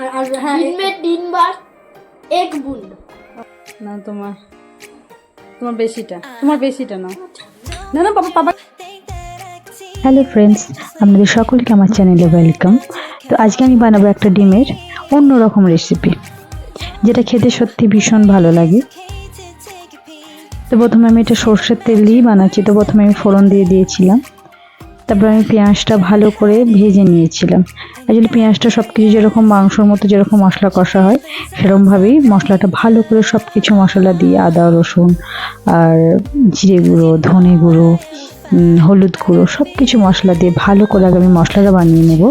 আর হ্যাঁ, दिन में 3 बार एक बूंद। না তোমার বেশিটা না না না বাবা বাবা। হ্যালো ফ্রেন্ডস, আপনাদের সকলকে আমার চ্যানেলে ওয়েলকাম। তো আজকে আমি বানাবো একটা ডিমের অন্যরকম রেসিপি, যেটা খেতে সত্যি ভীষণ ভালো লাগে। তো প্রথমে আমি এটা সর্ষের তেল দিয়েই বানাচ্ছি। তো প্রথমে আমি ফোড়ন দিয়ে দিয়েছিলাম, তারপর আমি পেঁয়াজটা ভালো করে ভেজে নিয়েছিলাম। আসলে পেঁয়াজটা সব কিছু যেরকম মাংসর মতো যেরকম মশলা কষা হয়, সেরকমভাবেই মশলাটা ভালো করে সব কিছু মশলা দিয়ে আদা রসুন আর জিরে গুঁড়ো, ধনে গুঁড়ো, হলুদ গুঁড়ো সব কিছু মশলা দিয়ে ভালো করে আগে আমি মশলাটা বানিয়ে নেব।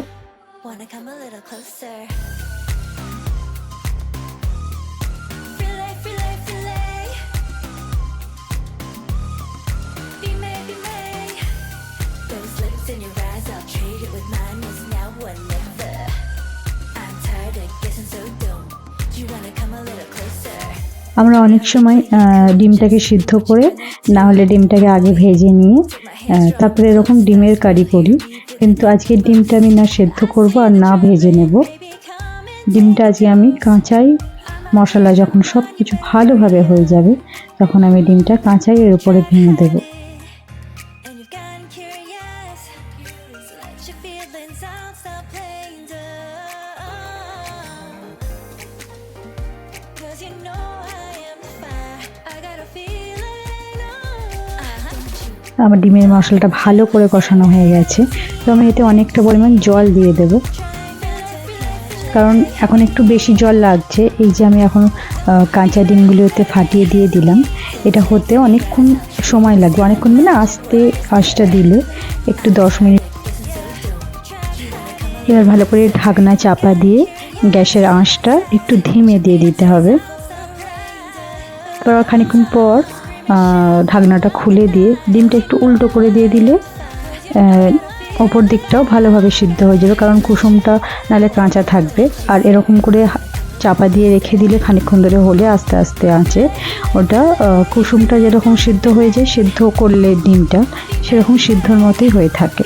আমরা অনেক সময় ডিমটাকে সিদ্ধ করে, না হলে ডিমটাকে আগে ভেজে নিয়ে তারপরে এরকম ডিমের কারি করি। কিন্তু আজকের ডিমটা আমি না সেদ্ধ করব আর না ভেজে নেব। ডিমটা আজকে আমি কাঁচাই, মশলা যখন সব কিছু ভালোভাবে হয়ে যাবে তখন আমি ডিমটা কাঁচাই এর উপরে ভেঙে দেবো। আমার ডিমের মশলাটা ভালো করে কষানো হয়ে গেছে। তো আমি এতে অনেকটা পরিমাণ জল দিয়ে দেব, কারণ এখন একটু বেশি জল লাগছে। এই যে আমি এখন কাঁচা ডিমগুলো এতে ফাটিয়ে দিয়ে দিলাম, এটা হতে অনেকক্ষণ সময় লাগবে। অনেকক্ষণ মানে আঁচটা দিলে একটু 10 মিনিট। এবার ভালো করে ঢাকনা চাপা দিয়ে গ্যাসের আঁচটা একটু ধিমে দিয়ে দিতে হবে। তারপর খানিকক্ষণ পর ঢাকনাটা খুলে দিয়ে ডিমটা একটু উল্টো করে দিয়ে দিলে ওপর দিকটাও ভালোভাবে সিদ্ধ হয়ে যাবে, কারণ কুসুমটা নাহলে কাঁচা থাকবে। আর এরকম করে চাপা দিয়ে রেখে দিলে খানিকক্ষণ ধরে হলে আস্তে আস্তে আঁচে ওটা কুসুমটা যেরকম সিদ্ধ হয়ে যায়, সিদ্ধ করলে ডিমটা সেরকম সিদ্ধর মতোই হয়ে থাকে।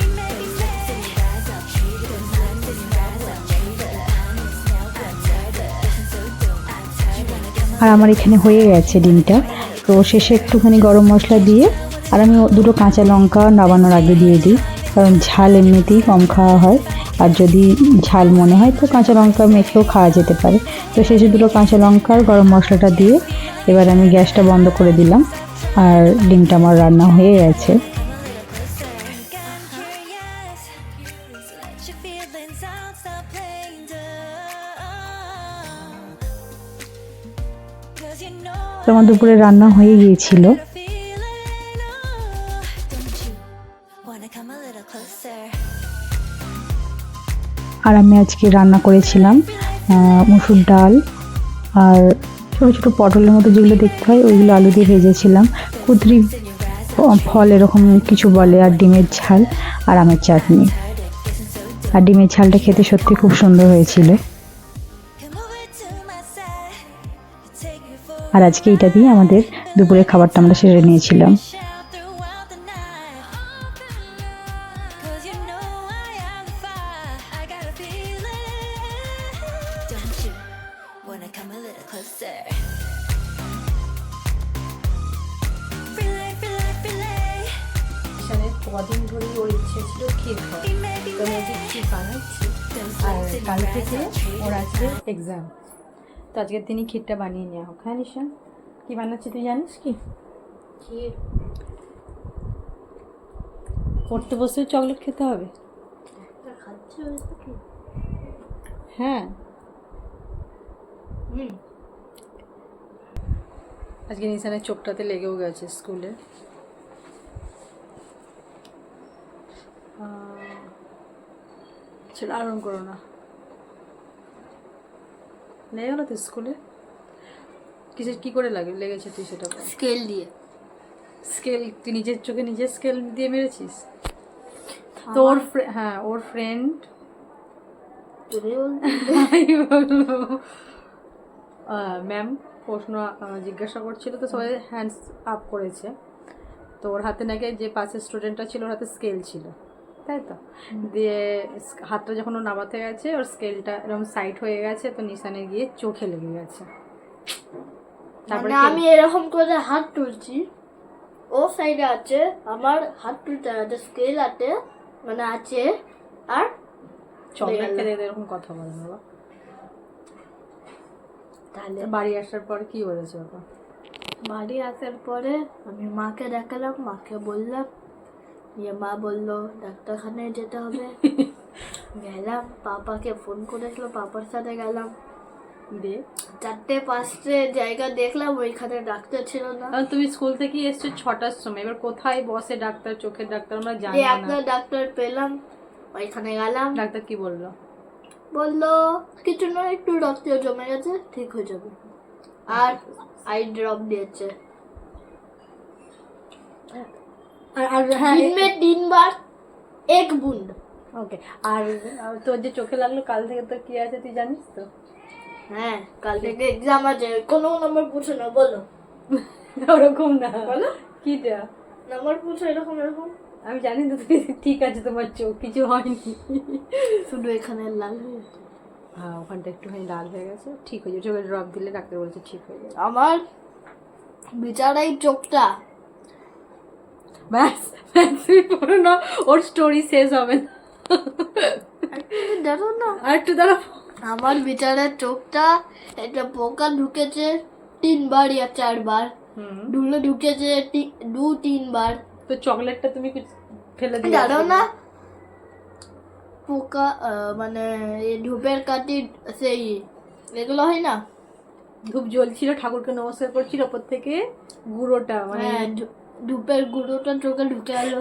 আর আমার এখানে হয়ে গেছে ডিমটা। তো শেষে একটুখানি গরম মশলা দিয়ে আর আমি 2টো কাঁচা লঙ্কা নামানোর আগে দিয়ে দিই, কারণ ঝাল এমনিতেই কম খাওয়া হয়। আর যদি ঝাল মনে হয় তো কাঁচা লঙ্কা মেখেও খাওয়া যেতে পারে। তো শেষে 2টো কাঁচা লঙ্কা আর গরম মশলাটা দিয়ে এবার আমি গ্যাসটা বন্ধ করে দিলাম। আর ডিমটা আমার রান্না হয়ে গেছে। তো আমার দুপুরে রান্না হয়ে গিয়েছিল। আর আমি আজকে রান্না করেছিলাম মুসুর ডাল আর ছোটো ছোটো পটলের মতো যেগুলো দেখতে হয় ওইগুলো আলু দিয়ে ভেজেছিলাম, কুদরি ফল এরকম কিছু বলে, আর ডিমের ঝাল আর আমের চাটনি। আর ডিমের ঝালটা খেতে সত্যি খুব সুন্দর হয়েছিল। আর আজকে এটা দিয়ে আমাদের দুপুরের খাবারটা আমরা সেরে নিয়েছিলাম। কদিন ধরে ওর ইচ্ছে ছিল ক্ষীর খাওয়া, তো আমি আজকে ক্ষীর বানাচ্ছি। আর কাল থেকে ওর আজকে এক্সাম, তো আজকে তিনি ক্ষীরটা বানিয়ে নেওয়া হোক। হ্যাঁ নিশা, কী বানাচ্ছি তুই জানিস কি? ক্ষীর। পড়তে বসে চকলেট খেতে হবে। হ্যাঁ, আজকে নিশানের চোখটাতে লেগেও গেছে স্কুলে। সেটা আরম্ভ করো না, লেগে গেলো তো স্কুলে। কিসের কী করে লেগেছে তুই সেটা বল। স্কেল দিয়ে। স্কেল? তুই নিজের চোখে নিজের স্কেল দিয়ে মেরেছিস? তো ওর ফ্রেন্ড বললো ম্যাম প্রশ্ন জিজ্ঞাসা করছিল, তো সবাই হ্যান্ডস আপ করেছে। তো ওর হাতে নাকি যে পাশের স্টুডেন্টটা ছিল ওর হাতে স্কেল ছিল, তাই তো। দিয়ে হাতটা যখন ও নামাতে গেছে ওর স্কেলটা এরকম সাইড হয়ে গেছে, তো নিশানে গিয়ে চোখে লেগে গেছে। তারপরে মানে আমি এরকম করে হাত তুলছি, ও সাইডে আছে, আমার হাত তুলতে আছে, স্কেল আছে মানে আছে, আর চকলেট খেতে খেতে এরকম কথা বলে বাবা। তাহলে বাড়ি আসার পর কি বলেছে বাবা? বাড়ি আসার পরে আমি মাকে দেখালাম, মাকে বললাম, দিয়ে মা বললো ডাক্তারখানায় যেতে হবে। গেলাম, পাপাকে ফোন করেছিল, পাপার সাথে গেলাম, দিয়ে 4টে-5টে জায়গা দেখলাম, ওইখানে ডাক্তার ছিল না। কারণ তুমি স্কুল থেকে এসছো 6টার সময়, এবার কোথায় বসে ডাক্তার, চোখের ডাক্তার আমরা জানি দিয়ে না। একটা ডাক্তার পেলাম, ওইখানে গেলাম, ডাক্তার কি বললো? বললো কিছু না, একটু রক্ত জমে গেছে, ঠিক হয়ে যাবে, আর আই ড্রপ দিয়েছে। আর হ্যাঁ, दिन में 3 बार 1 बूंद। ওকে। আর তোর যে চোখে লাগলো কাল থেকে তোর কি আছে তুই জানিস তো? হ্যাঁ, কাল থেকে এক্সাম আছে, কোনো নাম্বার পুছো না, বলো ওরকম না, বলো কিটা নাম্বার পুছো, এরকম এরকম। আমি জানি তো তুমি ঠিক আছে, তোমার চোখ কিছু হয়নি, শুধু এখানে লাল হয়ে গেছে। হ্যাঁ ওখানটা একটুখানি লাল হয়ে গেছে, ঠিক হয়ে যাবে। চোখের ড্রপ দিলে ডাক্তার বলছে ঠিক হয়ে যাবে। আমার বিচারাই চোখটা, ব্যাস ব্যাস, তুমি পড়ো না, ওর স্টোরি শেষ হবে না। দেখো না, আর একটু দাঁড়া। আমার বিচারের চোখটা একটা পোকা ঢুকেছে 3 বার या 4 বার, ঢুলে ঢুকেছে 2-3 বার। তো চকলেটটা তুমি ফেলে দিয়ে জানো না, পোকা মানে এই ধূপের কাঠি, সেই এগুলো হয় না, ধূপ জ্বলছিল, ঠাকুরকে নমস্কার করছিল, ওপর থেকে গুঁড়োটা মানে হ্যাঁ, ধূপের গুঁড়োটা চোখে ঢুকে গেল।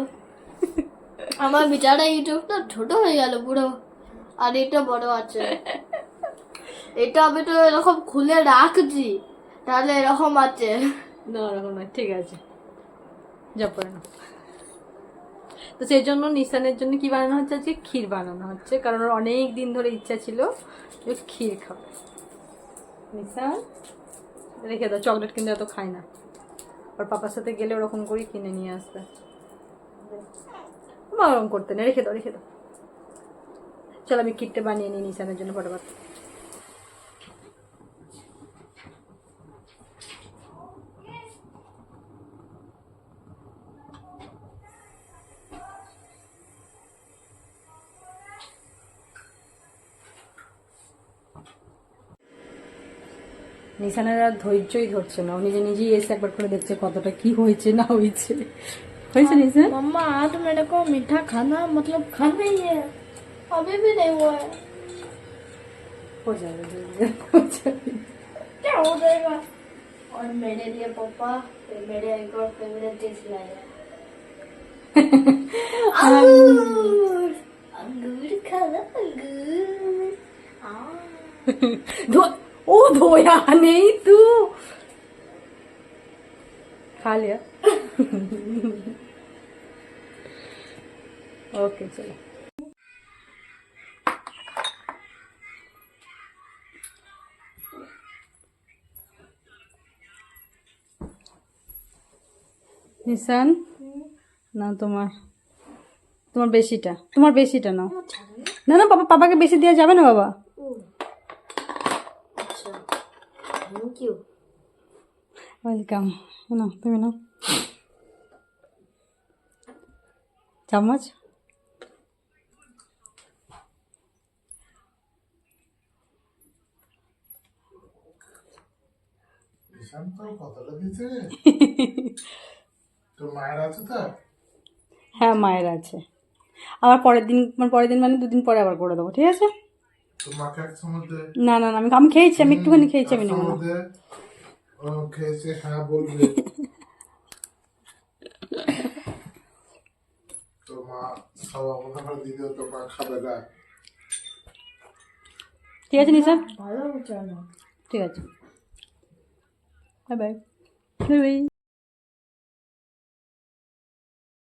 আমার বিচারে এই চোখটা ছোট হয়ে গেল পুরো, আর এটা বড় আছে। এটা আমি তো এরকম খুলে রাখছি, তাহলে এরকম আছে। না ওরকম নয়, ঠিক আছে যা পড়ে না। তো সেই জন্য নিশানের জন্য কি বানানো হচ্ছে, আজকে ক্ষীর বানানো হচ্ছে, কারণ ওর অনেক দিন ধরে ইচ্ছা ছিল যে ক্ষীর খাবে। নিশান রেখে দাও, চকলেট কিন্তু এত খায় না, ওর পাপার সাথে গেলে ওরকম করেই কিনে নিয়ে আসবে, ওরকম করতে না, রেখে দাও রেখে দাও। চল আমি ক্ষীরটা বানিয়ে নিই নিশানের জন্য ফটাফট। নিশানের আর ধৈর্যই ধরছে না, ও নিজে নিজেই এসে একবার করে দেখছে কতটা কি হয়েছে না হয়েছে। হয়েছে নিশান? मम्मा आज मेरे को मीठा खाना मतलब खाना ही है, अभी भी नहीं हुआ है। हो जाएगा हो जाएगा। क्या हो जाएगा? और मेरे लिए पापा मेरे एक और फेवरेट डिश लाए हैं, अंगूर। अंगूर खाना, अंगूर। ओ धोया नहीं तू, खा लिया। ओके चलो। নিশান না, তোমার তোমার বেশিটা, তোমার বেশিটা নাও। না না বাবা, পাপাকে বেশি দেওয়া যাবে না বাবা। अच्छा, थैंक यू। ওয়েলকাম। নাও তুমি নাও চামচ। হ্যাঁ মায়ের আছে, আবার পরের দিন মানে 2 দিন পরে আবার করে দেবো, ঠিক আছে? না না না, আমি খেয়েছি, আমি একটুখানি খেয়েছি, আমি নেবো না। ঠিক আছে নিশান, ভালো চলো। ঠিক আছে, বাই বাই বাই বাই।